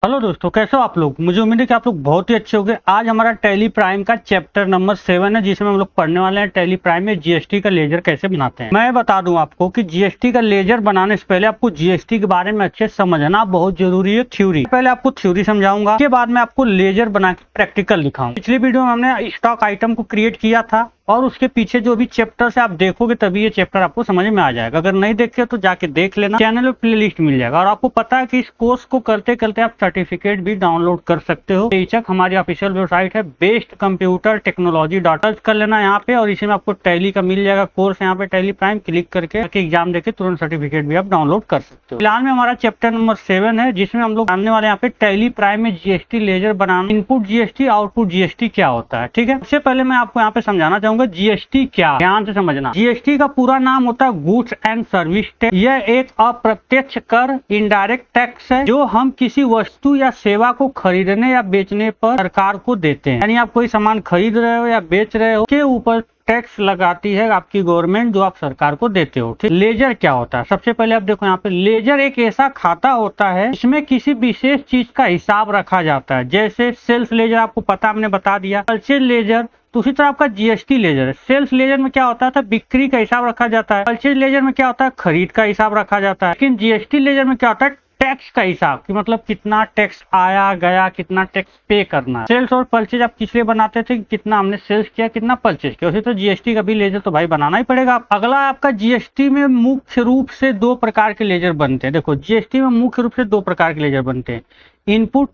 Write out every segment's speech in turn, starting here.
Hello दोस्तों, कैसे हो आप लोग। मुझे उम्मीद है कि आप लोग बहुत ही अच्छे होंगे। आज हमारा टैली प्राइम का चैप्टर नंबर 7 है, जिसमें हम लोग पढ़ने वाले हैं टैली प्राइम में जीएसटी का लेजर कैसे बनाते हैं। मैं बता दूं आपको कि जीएसटी का लेजर बनाने से पहले आपको जीएसटी के बारे में अच्छे से समझना बहुत जरूरी है। थ्योरी पहले आपको थ्योरी समझाऊंगा, के बाद में आपको लेजर बना के प्रैक्टिकल दिखाऊंगा। पिछली वीडियो में हमने स्टॉक आइटम को क्रिएट किया था और उसके पीछे जो भी चैप्टर से आप देखोगे तभी ये चैप्टर आपको समझ में आ जाएगा। अगर नहीं देखे तो जाके देख लेना, चैनल में प्लेलिस्ट मिल जाएगा। और आपको पता है कि इस कोर्स को करते करते आप सर्टिफिकेट भी डाउनलोड कर सकते हो। बेशक हमारी ऑफिशियल वेबसाइट है बेस्ट कंप्यूटर टेक्नोलॉजी डॉट कर लेना यहाँ पे, और इसी में आपको टैली का मिल जाएगा कोर्स। यहाँ पे टैली प्राइम क्लिक करके एग्जाम देके तुरंत सर्टिफिकेट भी आप डाउनलोड कर सकते हो। फिलहाल में हमारा चैप्टर नंबर 7 है, जिसमें हम लोग जानने वाले यहाँ पे टैली प्राइम में जीएसटी लेजर बनाना, इनपुट जीएसटी आउटपुट जीएसटी क्या होता है। ठीक है, सबसे पहले मैं आपको यहाँ पे समझाना चाहूंगा जीएसटी क्या, ध्यान से समझना। जीएसटी का पूरा नाम होता है गुड्स एंड सर्विस टैक्स। यह एक अप्रत्यक्ष कर, इनडायरेक्ट टैक्स है, जो हम किसी वस्तु या सेवा को खरीदने या बेचने पर सरकार को देते हैं। यानी आप कोई सामान खरीद रहे हो या बेच रहे हो के ऊपर टैक्स लगाती है आपकी गवर्नमेंट, जो आप सरकार को देते हो। ठीक, लेजर क्या होता है। सबसे पहले आप देखो यहाँ पे, लेजर एक ऐसा खाता होता है जिसमें किसी विशेष चीज का हिसाब रखा जाता है। जैसे सेल्स लेजर आपको पता, हमने बता दिया। परचेज लेजर, तो उसी तरह आपका जीएसटी लेजर है। सेल्स लेजर में क्या होता था, बिक्री का हिसाब रखा जाता है। परचेज लेजर में क्या होता है, खरीद का हिसाब रखा जाता है। लेकिन जीएसटी लेजर में क्या होता है, टैक्स का हिसाब, कि मतलब कितना टैक्स आया गया, कितना टैक्स पे करना है। सेल्स और परचेज आप किस लिए बनाते थे, कितना हमने सेल्स किया, कितना परचेज किया। उसी तो जीएसटी का भी लेजर तो भाई बनाना ही पड़ेगा। अगला आपका जीएसटी में मुख्य रूप से दो प्रकार के लेजर बनते हैं। देखो, जीएसटी में मुख्य रूप से दो प्रकार के लेजर बनते हैं, इनपुट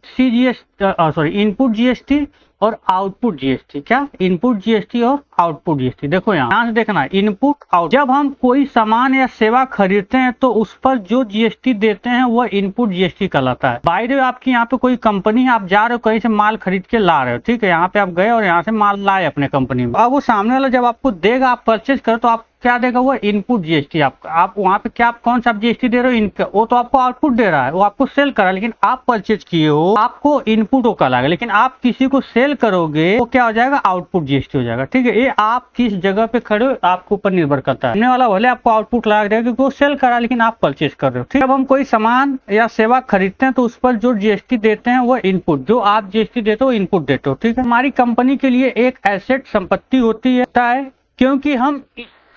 इनपुट जीएसटी और आउटपुट जीएसटी। क्या, इनपुट जीएसटी और आउटपुट जीएसटी। देखो यहाँ से देखना, इनपुट आउट। जब हम कोई सामान या सेवा खरीदते हैं तो उस पर जो जीएसटी देते हैं वह इनपुट जीएसटी कहलाता है। बाय द वे, आपकी यहाँ पे कोई कंपनी है, आप जा रहे हो कहीं से माल खरीद के ला रहे हो, ठीक है, यहाँ पे आप गए और यहाँ से माल लाए अपने कंपनी में। अब वो सामने वाला जब आपको देगा, आप परचेज करो तो आप क्या देगा, वो इनपुट जीएसटी। आप वहाँ पे क्या, आप कौन सा जीएसटी दे रहे हो, इनका, वो तो आपको आउटपुट दे रहा है, वो आपको सेल कर रहा है। लेकिन आप परचेज किए हो, आपको इनपुट वो कहलाएगा। लेकिन आप किसी को सेल करोगे वो क्या हो जाएगा, आउटपुट जीएसटी हो जाएगा। ठीक है, ये आप किस जगह पे खड़े हो आपके ऊपर निर्भर करता है। सामने वाला भले आपको आउटपुट लगा देगा क्योंकि वो सेल कर रहा है, लेकिन आप परचेज कर रहे हो। ठीक है, जब हम कोई सामान या सेवा खरीदते हैं तो उस पर जो जीएसटी देते हैं वो इनपुट, जो आप जीएसटी देते हो इनपुट देते हो। ठीक है, हमारी कंपनी के लिए एक एसेट संपत्ति होती है, क्योंकि हम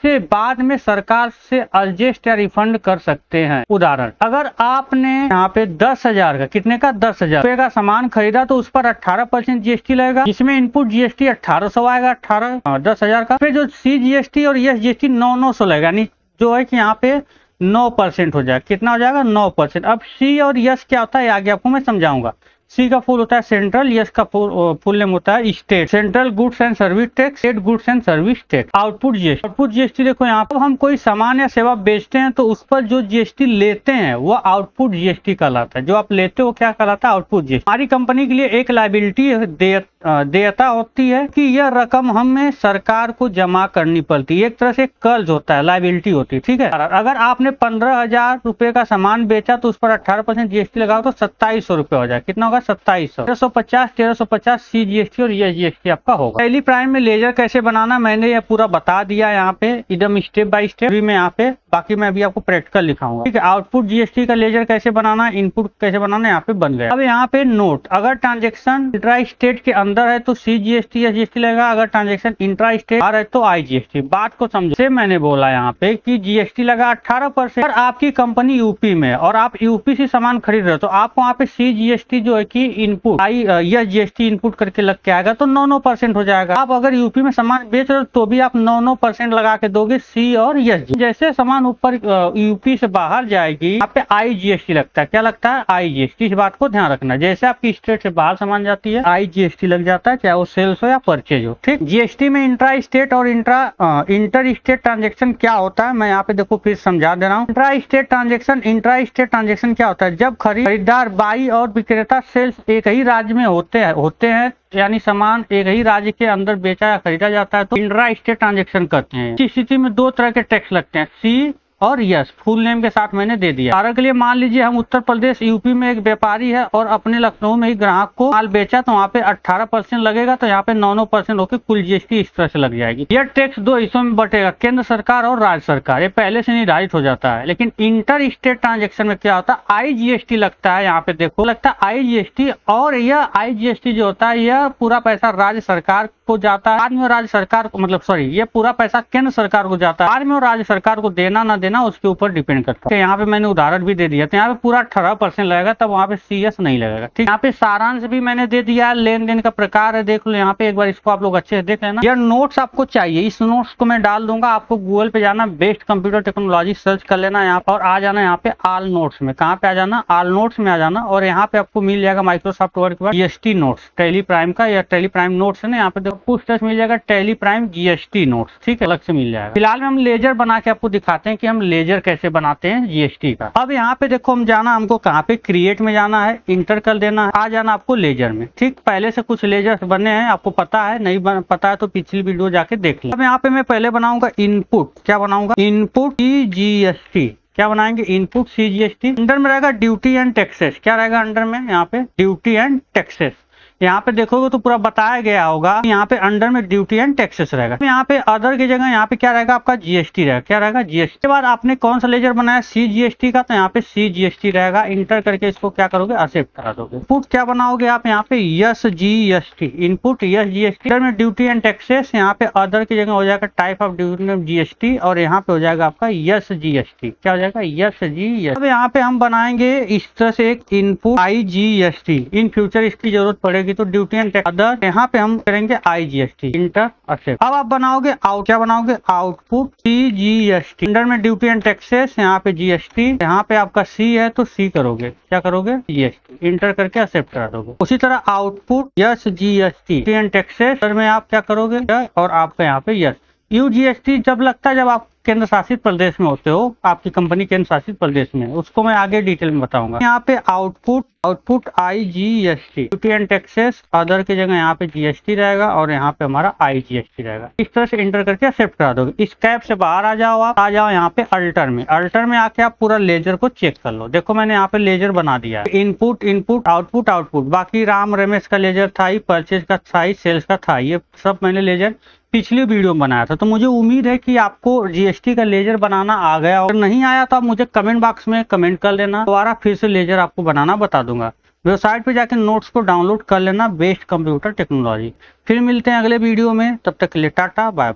से बाद में सरकार से एडजस्ट या रिफंड कर सकते हैं। उदाहरण, अगर आपने यहाँ पे 10,000 का, कितने का, 10,000 रुपए का सामान खरीदा तो उस पर 18% जीएसटी लगेगा, जिसमें इनपुट जीएसटी 1800 आएगा। 10,000 का फिर जो सी जीएसटी और एस जीएसटी 900 लगेगा। यानी जो है कि यहाँ पे 9% हो जाएगा। कितना हो जाएगा, 9%। अब सी और यस क्या होता है आगे आपको मैं समझाऊंगा। सी का फुल होता है सेंट्रल, यस का फुल नेम होता है state. Central goods and service tax, state goods and service tax. Output GST देखो यहाँ पर, हम कोई सामान या सेवा बेचते हैं तो उस पर जो जीएसटी लेते हैं वो आउटपुट जीएसटी कहलाता है। जो आप लेते हो क्या कहलाता है, आउटपुट जीएसटी। हमारी कंपनी के लिए एक लायबिलिटी देयता होती है कि यह रकम हमें सरकार को जमा करनी पड़ती है। एक तरह से कर्ज होता है, लायबिलिटी होती है। ठीक है, अगर आपने 15,000 रुपए का सामान बेचा तो उस पर 18% जीएसटी लगाओ तो 2700 रुपए हो जाए। कितना होगा, 2700। 1350 सी जीएसटी और ये जीएसटी आपका होगा। टैली प्राइम में लेजर कैसे बनाना मैंने ये पूरा बता दिया यहाँ पे, एकदम स्टेप बाय स्टेप में यहाँ पे। बाकी मैं अभी आपको प्रैक्टिकल लिखाऊंगा। ठीक है, आउटपुट जीएसटी का लेजर कैसे बनाना, इनपुट कैसे बनाना, यहाँ पे बन गया। अब यहाँ पे नोट, अगर ट्रांजेक्शन इंट्रा स्टेट के अंदर है तो सी जीएसटी या जीएसटी लगेगा। अगर ट्रांजेक्शन इंट्रा स्टेट आ रहा है तो आई जीएसटी। बात को समझो, से मैंने बोला यहाँ पे कि जीएसटी लगा 18%। अगर आपकी कंपनी यूपी में और आप यूपी से सामान खरीद रहे हो तो आपको वहाँ पे सी जीएसटी जो है कि इनपुट यह जीएसटी इनपुट करके लग के आएगा तो 9% हो जाएगा। आप अगर यूपी में सामान बेच रहे हो तो भी आप 9% लगा के दोगे सी और यस। जैसे सामान ऊपर यूपी से बाहर जाएगी, यहाँ पे आई जीएसटी लगता है। क्या लगता है, आई जीएसटी। इस बात को ध्यान रखना, जैसे आपकी स्टेट से बाहर सामान जाती है आई जीएसटी लग जाता है, चाहे वो सेल्स हो या परचेज हो। ठीक, जीएसटी में इंट्रा स्टेट और इंटर स्टेट ट्रांजेक्शन क्या होता है मैं यहाँ पे देखो फिर समझा दे रहा हूँ। इंट्रा स्टेट ट्रांजेक्शन क्या होता है, जब खरीदार बाई और विक्रेता सेल्स एक ही राज्य में होते हैं, यानी सामान एक ही राज्य के अंदर बेचा या खरीदा जाता है तो इंट्रा स्टेट ट्रांजेक्शन करते हैं। इस स्थिति में दो तरह के टैक्स लगते हैं, सी और यस फुल नेम के साथ मैंने दे दिया। उदाहरण के लिए मान लीजिए हम उत्तर प्रदेश यूपी में एक व्यापारी है और अपने लखनऊ में ही ग्राहक को माल बेचा, तो वहाँ पे 18% लगेगा, तो यहाँ पे 9% होकर कुल जीएसटी इस तरह से लग जाएगी। यह टैक्स दो हिस्सों में बटेगा, केंद्र सरकार और राज्य सरकार। ये पहले से निर्धारित हो जाता है। लेकिन इंटर स्टेट ट्रांजेक्शन में क्या होता है, IGST लगता है। यहाँ पे देखो लगता है IGST, और यह IGST जो होता है यह पूरा पैसा राज्य सरकार को जाता है। बाद में राज्य सरकार को ये पूरा पैसा केंद्र सरकार को जाता है। बाद में राज्य सरकार को देना ना देना उसके ऊपर डिपेंड करता है। यहाँ पे मैंने उदाहरण भी दे दिया, तो यहाँ पे पूरा 18% लगेगा, तब वहाँ पे CS नहीं लगेगा। ठीक, यहाँ पे सारांश भी मैंने दे दिया, लेन देन का प्रकार है, देख लो यहाँ पे एक बार, इसको आप लोग अच्छे से देख लेना। यह नोट्स आपको चाहिए, इस नोट्स को मैं डाल दूंगा। आपको गूगल पे जाना, बेस्ट कंप्यूटर टेक्नोलॉजी सर्च कर लेना यहाँ पर, और आ जाना यहाँ पे ऑल नोट्स में। कहाँ पे आ जाना, ऑल नोट्स में आ जाना, और यहाँ पे आपको मिल जाएगा माइक्रोसॉफ्ट वर्ड के बाद GST नोट्स, टैली प्राइम का, या टैली प्राइम नोट्स है ना, यहाँ पे देखो पुस्तक मिल जाएगा टैली प्राइम GST नोट्स। ठीक है, अलग से मिल जाएगा। फिलहाल में हम लेजर बना के आपको दिखाते हैं कि हम लेजर कैसे बनाते हैं GST का। अब यहाँ पे देखो हम जाना, हमको कहाँ पे, क्रिएट में जाना है, इंटर कर देना है, आ जाना आपको लेजर में। ठीक, पहले से कुछ लेजर बने हैं, आपको पता है, नहीं पता है तो पिछली वीडियो जाके देख लो। अब यहाँ पे मैं पहले बनाऊंगा इनपुट। क्या बनाऊंगा, इनपुट CGST। क्या बनाएंगे, इनपुट CGST। अंडर में रहेगा ड्यूटी एंड टैक्सेस। क्या रहेगा अंडर में, यहाँ पे ड्यूटी एंड टैक्सेस। यहाँ पे देखोगे तो पूरा बताया गया होगा, यहाँ पे अंडर में ड्यूटी एंड टैक्सेस रहेगा। यहाँ पे अदर की जगह यहाँ पे क्या रहेगा, आपका GST रहेगा। क्या रहेगा, GST के बाद आपने कौन सा लेजर बनाया, CGST का, तो यहाँ पे CGST रहेगा। इंटर करके इसको क्या करोगे, एक्सेप्ट करा दोगे। इनपुट क्या बनाओगे आप, यहाँ पे SGST, इनपुट SGST में ड्यूटी एंड टैक्सेस। यहाँ पे अदर की जगह हो जाएगा टाइप ऑफ GST, और यहाँ पे हो जाएगा आपका SGST। क्या हो जाएगा, SGST। अब यहाँ पे हम बनाएंगे इस तरह से एक इनपुट IGST। इन फ्यूचर इसकी जरूरत पड़ेगी तो ड्यूटी एंड अदर, यहाँ पे हम करेंगे IGST, इंटर एक्सेप्ट। अब आप बनाओगे आउट, क्या बनाओगे, आउटपुट CGST। अंडर में ड्यूटी एंड टैक्सेस, यहाँ पे GST, यहाँ पे आपका C है तो C करोगे। क्या करोगे, GST, इंटर करके एक्सेप्ट करा दोगे। उसी तरह आउटपुट SGST एंड टैक्सेस में आप क्या करोगे, और आपका यहाँ पे UGST जब लगता है जब आप केंद्र शासित प्रदेश में होते हो, आपकी कंपनी केंद्र शासित प्रदेश में, उसको मैं आगे डिटेल में बताऊंगा। यहाँ पे output IGST, duty and taxes, other की जगह यहाँ पे GST रहेगा, और यहाँ पे हमारा IGST रहेगा। इस तरह से इंटर करके एक्सेप्ट करा दोगे। इस कैप से बाहर आ जाओ, आप आ जाओ यहाँ पे अल्टर में। अल्टर में आके आप पूरा लेजर को चेक कर लो। देखो मैंने यहाँ पे लेजर बना दिया है, इनपुट इनपुट आउटपुट आउटपुट। बाकी राम रमेश का लेजर था ही, परचेज का था ही, सेल्स का था, ये सब मैंने लेजर पिछली वीडियो में बनाया था। तो मुझे उम्मीद है कि आपको GST का लेजर बनाना आ गया। अगर नहीं आया तो आप मुझे कमेंट बॉक्स में कमेंट कर लेना, दोबारा फिर से लेजर आपको बनाना बता दूंगा। वेबसाइट पे जाकर नोट्स को डाउनलोड कर लेना, बेस्ट कंप्यूटर टेक्नोलॉजी। फिर मिलते हैं अगले वीडियो में, तब तक के लिए टाटा बाय बाय।